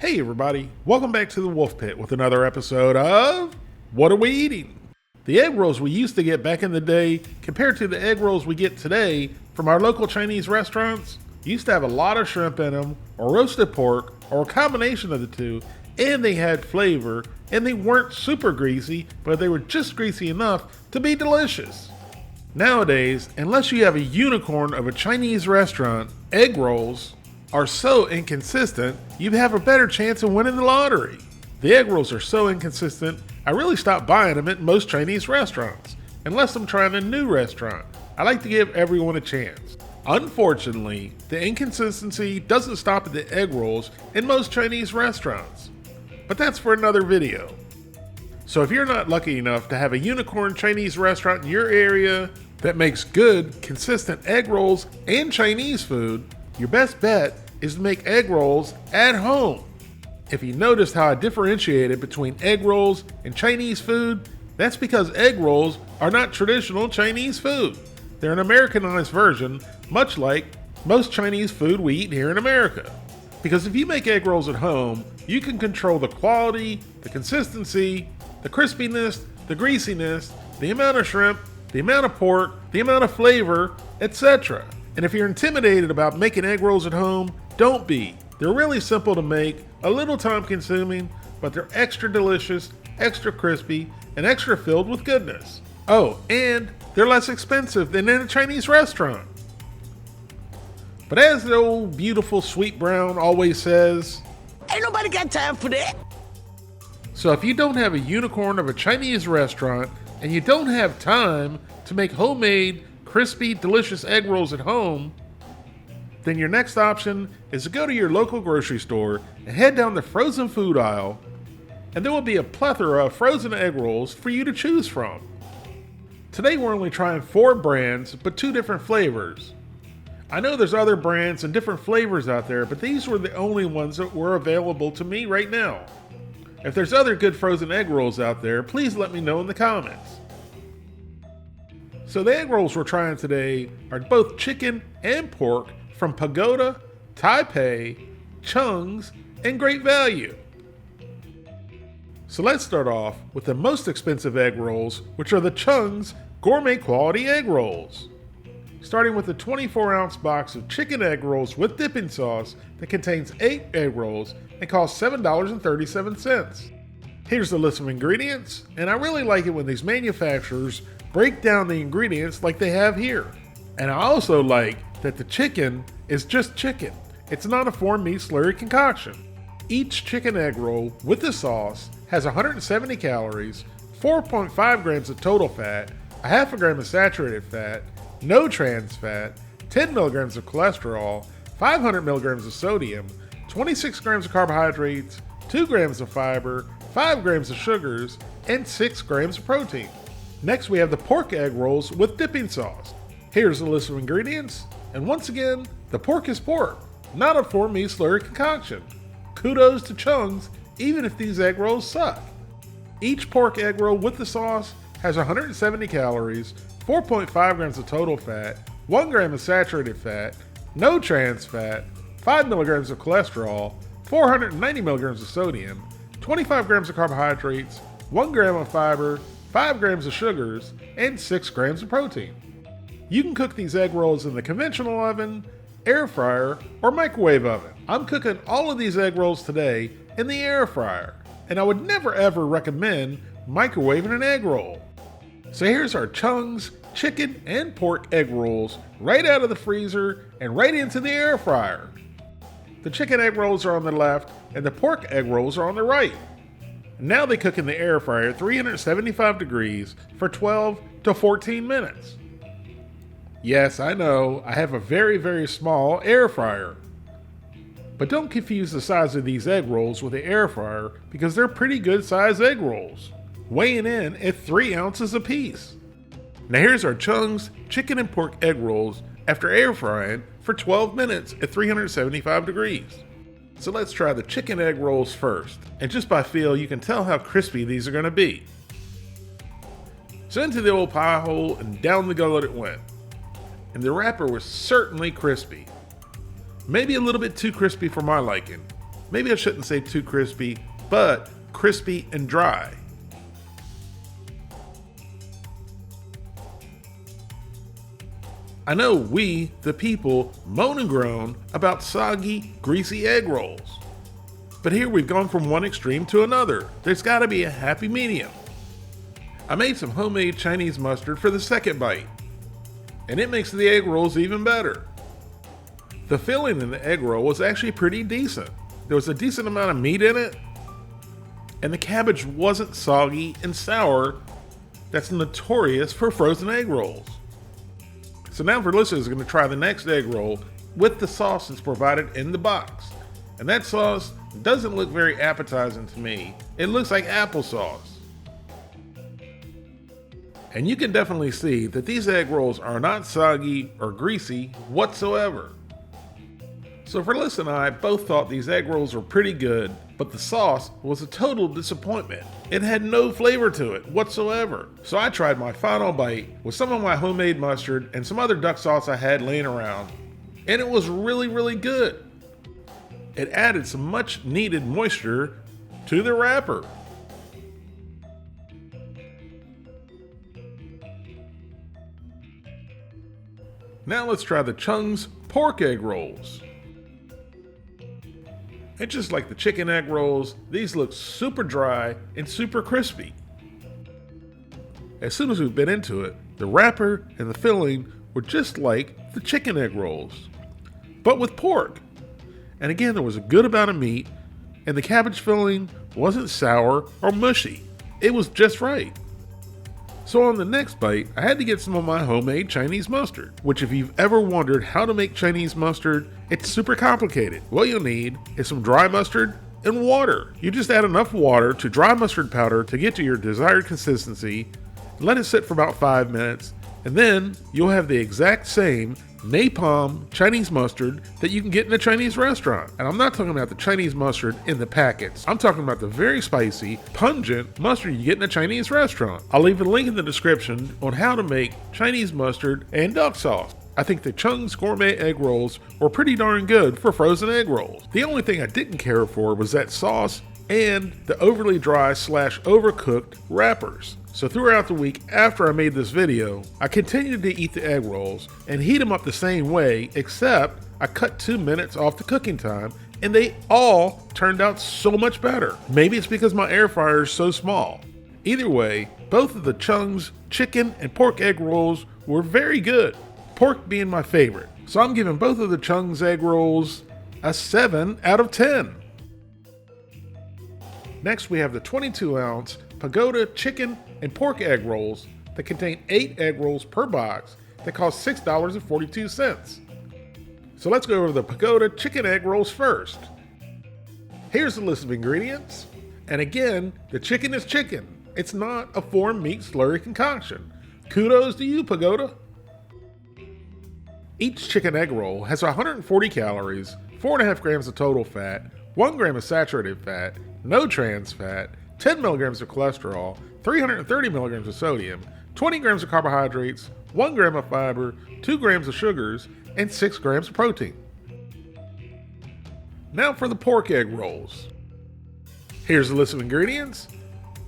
Hey everybody, welcome back to the Wolfe Pit with another episode of What Are We Eating? The egg rolls we used to get back in the day compared to the egg rolls we get today from our local Chinese restaurants used to have a lot of shrimp in them, or roasted pork, or a combination of the two, and they had flavor, and they weren't super greasy, but they were just greasy enough to be delicious. Nowadays, unless you have a unicorn of a Chinese restaurant, egg rolls are so inconsistent, you have a better chance of winning the lottery. The egg rolls are so inconsistent, I really stopped buying them at most Chinese restaurants, unless I'm trying a new restaurant. I like to give everyone a chance. Unfortunately, the inconsistency doesn't stop at the egg rolls in most Chinese restaurants. But that's for another video. So if you're not lucky enough to have a unicorn Chinese restaurant in your area that makes good, consistent egg rolls and Chinese food, your best bet is to make egg rolls at home. If you noticed how I differentiated between egg rolls and Chinese food, that's because egg rolls are not traditional Chinese food. They're an Americanized version, much like most Chinese food we eat here in America. Because if you make egg rolls at home, you can control the quality, the consistency, the crispiness, the greasiness, the amount of shrimp, the amount of pork, the amount of flavor, etc. And if you're intimidated about making egg rolls at home, don't be. They're really simple to make, a little time consuming, but they're extra delicious, extra crispy, and extra filled with goodness. Oh, and they're less expensive than in a Chinese restaurant. But as the old beautiful Sweet Brown always says, ain't nobody got time for that. So if you don't have a unicorn of a Chinese restaurant and you don't have time to make homemade, crispy, delicious egg rolls at home, then your next option is to go to your local grocery store and head down the frozen food aisle, and there will be a plethora of frozen egg rolls for you to choose from. Today we're only trying 4 brands, but 2 different flavors. I know there's other brands and different flavors out there, but these were the only ones that were available to me right now. If there's other good frozen egg rolls out there, please let me know in the comments. So the egg rolls we're trying today are both chicken and pork from Pagota, Taipei, Chuns, and Great Value. So let's start off with the most expensive egg rolls, which are the Chuns Gourmet quality egg rolls. Starting with a 24-ounce box of chicken egg rolls with dipping sauce that contains 8 egg rolls and costs $7.37. Here's the list of ingredients, and I really like it when these manufacturers break down the ingredients like they have here. And I also like that the chicken is just chicken. It's not a foreign meat slurry concoction. Each chicken egg roll with the sauce has 170 calories, 4.5 grams of total fat, a half a gram of saturated fat, no trans fat, 10 milligrams of cholesterol, 500 milligrams of sodium, 26 grams of carbohydrates, 2 grams of fiber, 5 grams of sugars, and 6 grams of protein. Next we have the pork egg rolls with dipping sauce. Here's the list of ingredients, and once again, the pork is pork, not a foreign meat slurry concoction. Kudos to Chuns, even if these egg rolls suck. Each pork egg roll with the sauce has 170 calories, 4.5 grams of total fat, 1 gram of saturated fat, no trans fat, 5 milligrams of cholesterol, 490 milligrams of sodium, 25 grams of carbohydrates, 1 gram of fiber, 5 grams of sugars, and 6 grams of protein. You can cook these egg rolls in the conventional oven, air fryer, or microwave oven. I'm cooking all of these egg rolls today in the air fryer, and I would never ever recommend microwaving an egg roll. So here's our Chuns chicken and pork egg rolls right out of the freezer and right into the air fryer. The chicken egg rolls are on the left and the pork egg rolls are on the right. Now they cook in the air fryer at 375 degrees for 12 to 14 minutes. Yes, I know, I have a very, very small air fryer. But don't confuse the size of these egg rolls with the air fryer because they're pretty good sized egg rolls, weighing in at 3 ounces apiece. Now here's our Chuns chicken and pork egg rolls after air frying for 12 minutes at 375 degrees. So let's try the chicken egg rolls first, and just by feel you can tell how crispy these are going to be. So into the old pie hole and down the gullet it went. And the wrapper was certainly crispy. Maybe a little bit too crispy for my liking. Maybe I shouldn't say too crispy, but crispy and dry. I know we, the people, moan and groan about soggy, greasy egg rolls. But here we've gone from one extreme to another. There's gotta be a happy medium. I made some homemade Chinese mustard for the second bite, and it makes the egg rolls even better. The filling in the egg roll was actually pretty decent. There was a decent amount of meat in it, and the cabbage wasn't soggy and sour that's notorious for frozen egg rolls. So now for listeners, going to try the next egg roll with the sauce that's provided in the box. And that sauce doesn't look very appetizing to me. It looks like applesauce. And you can definitely see that these egg rolls are not soggy or greasy whatsoever. So for Liz and I both thought these egg rolls were pretty good, but the sauce was a total disappointment. It had no flavor to it whatsoever. So I tried my final bite with some of my homemade mustard and some other duck sauce I had laying around, and it was really, really good. It added some much needed moisture to the wrapper. Now let's try the Chuns pork egg rolls. And just like the chicken egg rolls, these look super dry and super crispy. As soon as we bit into it, the wrapper and the filling were just like the chicken egg rolls, but with pork. And again, there was a good amount of meat, and the cabbage filling wasn't sour or mushy. It was just right. So on the next bite, I had to get some of my homemade Chinese mustard, which if you've ever wondered how to make Chinese mustard, it's super complicated. What you'll need is some dry mustard and water. You just add enough water to dry mustard powder to get to your desired consistency, let it sit for about 5 minutes, and then you'll have the exact same napalm Chinese mustard that you can get in a Chinese restaurant. And I'm not talking about the Chinese mustard in the packets. I'm talking about the very spicy, pungent mustard you get in a Chinese restaurant. I'll leave a link in the description on how to make Chinese mustard and duck sauce. I think the Chuns Gourmet egg rolls were pretty darn good for frozen egg rolls. The only thing I didn't care for was that sauce and the overly dry / overcooked wrappers. So throughout the week after I made this video, I continued to eat the egg rolls and heat them up the same way, except I cut 2 minutes off the cooking time, and they all turned out so much better. Maybe it's because my air fryer is so small. Either way, both of the Chuns chicken and pork egg rolls were very good, pork being my favorite. So I'm giving both of the Chuns egg rolls a 7 out of 10. Next, we have the 22-ounce Pagota chicken and pork egg rolls that contain 8 egg rolls per box that cost $6.42. So let's go over the Pagota chicken egg rolls first. Here's the list of ingredients. And again, the chicken is chicken. It's not a foreign meat slurry concoction. Kudos to you, Pagota. Each chicken egg roll has 140 calories, 4.5 grams of total fat, 1 gram of saturated fat, no trans fat, 10 milligrams of cholesterol, 330 milligrams of sodium, 20 grams of carbohydrates, 1 gram of fiber, 2 grams of sugars, and 6 grams of protein. Now for the pork egg rolls. Here's the list of ingredients.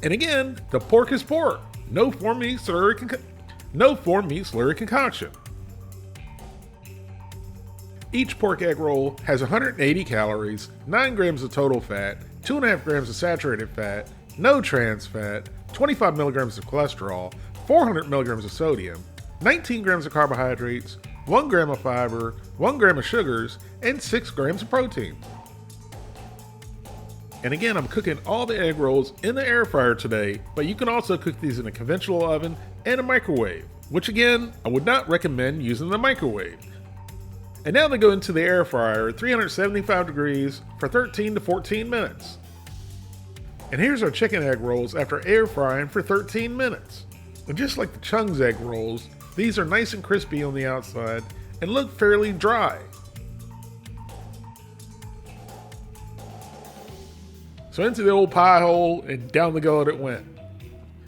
And again, the pork is pork. No foreign meat slurry concoction. Each pork egg roll has 180 calories, 9 grams of total fat, 2.5 grams of saturated fat, no trans fat, 25 milligrams of cholesterol, 400 milligrams of sodium, 19 grams of carbohydrates, 1 gram of fiber, 1 gram of sugars, and 6 grams of protein. And again, I'm cooking all the egg rolls in the air fryer today, but you can also cook these in a conventional oven and a microwave, which again, I would not recommend using the microwave. And now they go into the air fryer at 375 degrees for 13 to 14 minutes. And here's our chicken egg rolls after air frying for 13 minutes. And just like the Chuns egg rolls, these are nice and crispy on the outside and look fairly dry. So into the old pie hole and down the gullet it went.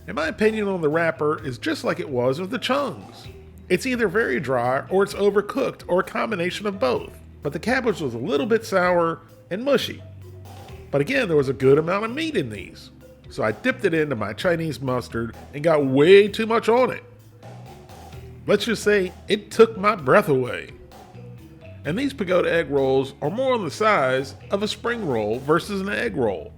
And my opinion on the wrapper is just like it was with the Chuns. It's either very dry or it's overcooked or a combination of both. But the cabbage was a little bit sour and mushy. But again, there was a good amount of meat in these. So I dipped it into my Chinese mustard and got way too much on it. Let's just say it took my breath away. And these Pagota egg rolls are more on the size of a spring roll versus an egg roll.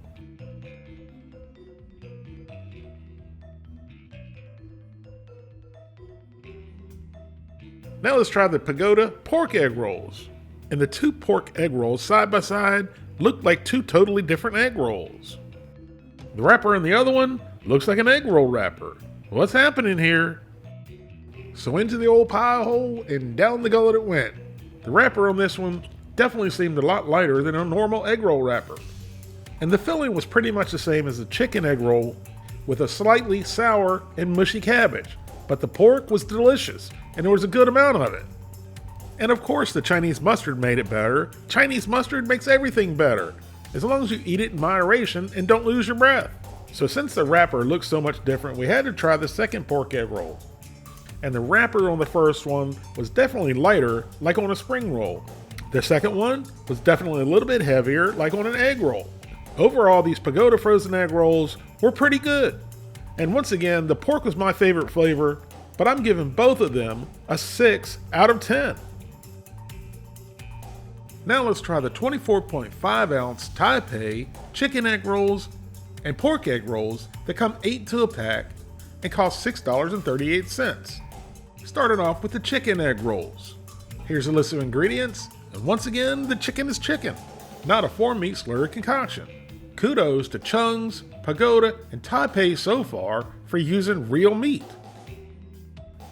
Now let's try the Pagota pork egg rolls. And the two pork egg rolls side by side look like two totally different egg rolls. The wrapper in the other one looks like an egg roll wrapper. What's happening here? So into the old pie hole and down the gullet it went. The wrapper on this one definitely seemed a lot lighter than a normal egg roll wrapper. And the filling was pretty much the same as the chicken egg roll with a slightly sour and mushy cabbage. But the pork was delicious and there was a good amount of it. And of course the Chinese mustard made it better. Chinese mustard makes everything better, as long as you eat it in moderation and don't lose your breath. So since the wrapper looks so much different, we had to try the second pork egg roll. And the wrapper on the first one was definitely lighter, like on a spring roll. The second one was definitely a little bit heavier, like on an egg roll. Overall, these Pagota frozen egg rolls were pretty good. And once again, the pork was my favorite flavor, but I'm giving both of them a 6 out of 10. Now let's try the 24.5 ounce Taipei chicken egg rolls and pork egg rolls that come 8 to a pack and cost $6.38. Starting off with the chicken egg rolls. Here's a list of ingredients, and once again, the chicken is chicken, not a 4-meat slurry concoction. Kudos to Chuns, Pagota, and Taipei so far for using real meat.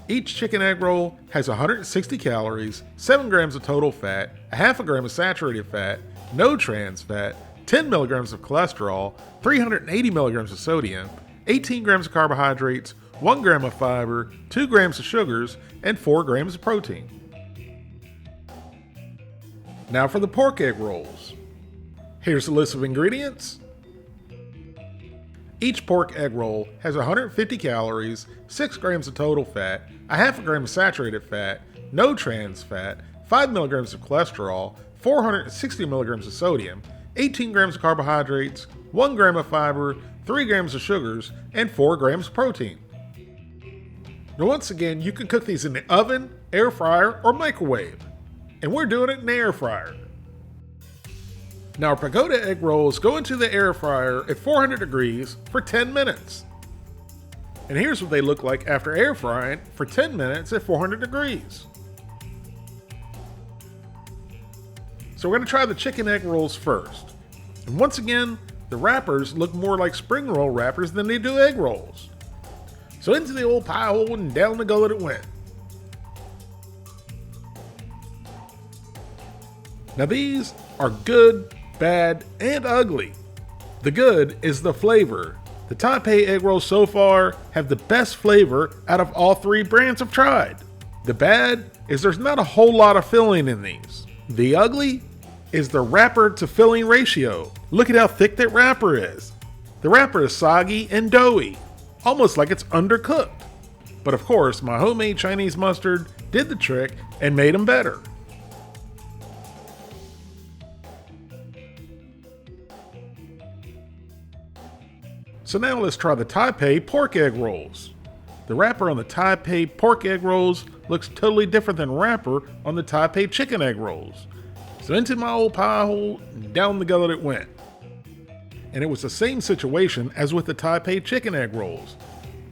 Each chicken egg roll has 160 calories, 7 grams of total fat, a half a gram of saturated fat, no trans fat, 10 milligrams of cholesterol, 380 milligrams of sodium, 18 grams of carbohydrates, 1 gram of fiber, 2 grams of sugars, and 4 grams of protein. Now for the pork egg rolls. Here's the list of ingredients. Each pork egg roll has 150 calories, 6 grams of total fat, a half a gram of saturated fat, no trans fat, 5 milligrams of cholesterol, 460 milligrams of sodium, 18 grams of carbohydrates, 1 gram of fiber, 3 grams of sugars, and 4 grams of protein. Now once again, you can cook these in the oven, air fryer, or microwave. And we're doing it in the air fryer. Now our Pagota egg rolls go into the air fryer at 400 degrees for 10 minutes. And here's what they look like after air frying for 10 minutes at 400 degrees. So we're going to try the chicken egg rolls first. And once again, the wrappers look more like spring roll wrappers than they do egg rolls. So into the old pie hole and down the gullet it went. Now these are good, bad, and ugly. The good is the flavor. The Taipei egg rolls so far have the best flavor out of all 3 brands I've tried. The bad is there's not a whole lot of filling in these. The ugly is the wrapper to filling ratio. Look at how thick that wrapper is. The wrapper is soggy and doughy, almost like it's undercooked. But of course, my homemade Chinese mustard did the trick and made them better. So now let's try the Taipei pork egg rolls. The wrapper on the Taipei pork egg rolls looks totally different than wrapper on the Taipei chicken egg rolls. So into my old pie hole, and down the gullet it went. And it was the same situation as with the Taipei chicken egg rolls.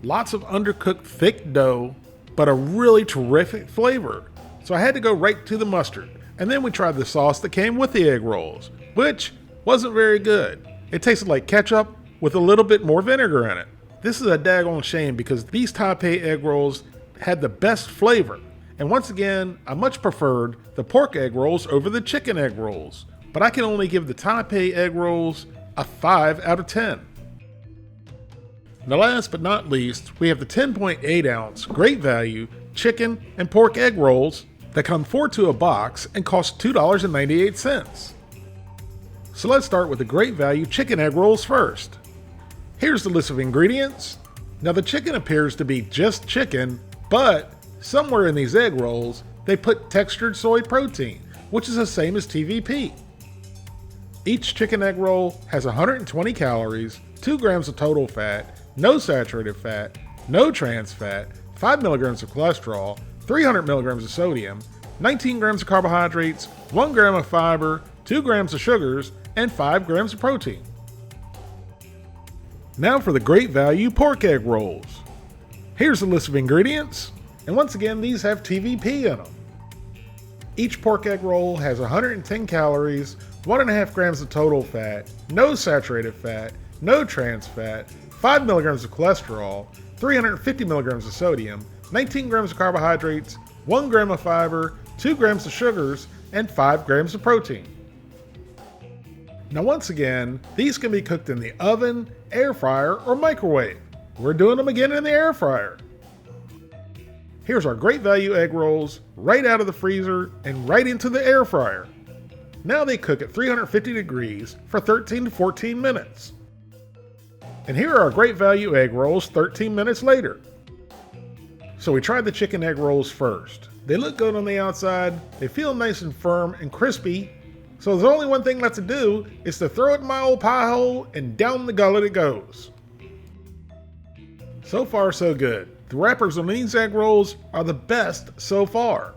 Lots of undercooked thick dough, but a really terrific flavor. So I had to go right to the mustard. And then we tried the sauce that came with the egg rolls, which wasn't very good. It tasted like ketchup with a little bit more vinegar in it. This is a daggone shame because these Taipei egg rolls had the best flavor. And once again, I much preferred the pork egg rolls over the chicken egg rolls. But I can only give the Taipei egg rolls a 5 out of 10. Now last but not least, we have the 10.8 ounce great value chicken and pork egg rolls that come 4 to a box and cost $2.98. So let's start with the great value chicken egg rolls first. Here's the list of ingredients. Now the chicken appears to be just chicken, but somewhere in these egg rolls, they put textured soy protein, which is the same as TVP. Each chicken egg roll has 120 calories, 2 grams of total fat, no saturated fat, no trans fat, 5 milligrams of cholesterol, 300 milligrams of sodium, 19 grams of carbohydrates, 1 gram of fiber, 2 grams of sugars, and 5 grams of protein. Now for the great value pork egg rolls. Here's the list of ingredients, and once again these have TVP in them. Each pork egg roll has 110 calories, 1.5 grams of total fat, no saturated fat, no trans fat, 5 milligrams of cholesterol, 350 milligrams of sodium, 19 grams of carbohydrates, 1 gram of fiber, 2 grams of sugars, and 5 grams of protein. Now once again, these can be cooked in the oven, air fryer, or microwave. We're doing them again in the air fryer. Here's our great value egg rolls, right out of the freezer and right into the air fryer. Now they cook at 350 degrees for 13 to 14 minutes. And here are our great value egg rolls 13 minutes later. So we tried the chicken egg rolls first. They look good on the outside, they feel nice and firm and crispy, so there's only one thing left to do is to throw it in my old pie hole and down the gullet it goes. So far so good. The wrappers on these egg rolls are the best so far.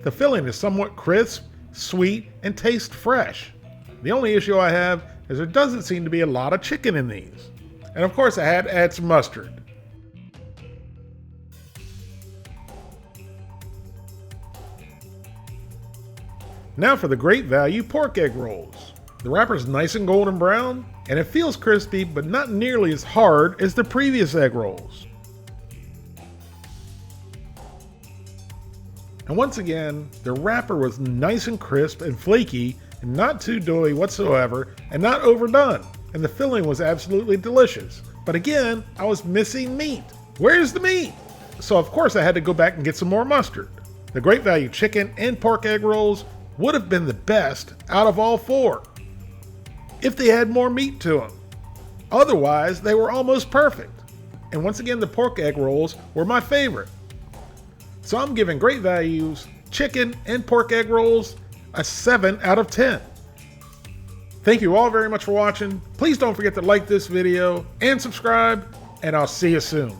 The filling is somewhat crisp, sweet, and tastes fresh. The only issue I have is there doesn't seem to be a lot of chicken in these. And of course I had to add some mustard. Now for the great value pork egg rolls. The wrapper is nice and golden brown, and it feels crispy but not nearly as hard as the previous egg rolls. And once again, the wrapper was nice and crisp and flaky and not too doughy whatsoever and not overdone. And the filling was absolutely delicious. But again, I was missing meat. Where's the meat? So of course I had to go back and get some more mustard. The great value chicken and pork egg rolls would have been the best out of all four if they had more meat to them. Otherwise, they were almost perfect. And once again, the pork egg rolls were my favorite. So I'm giving great values, chicken and pork egg rolls, a 7 out of 10. Thank you all very much for watching. Please don't forget to like this video and subscribe, and I'll see you soon.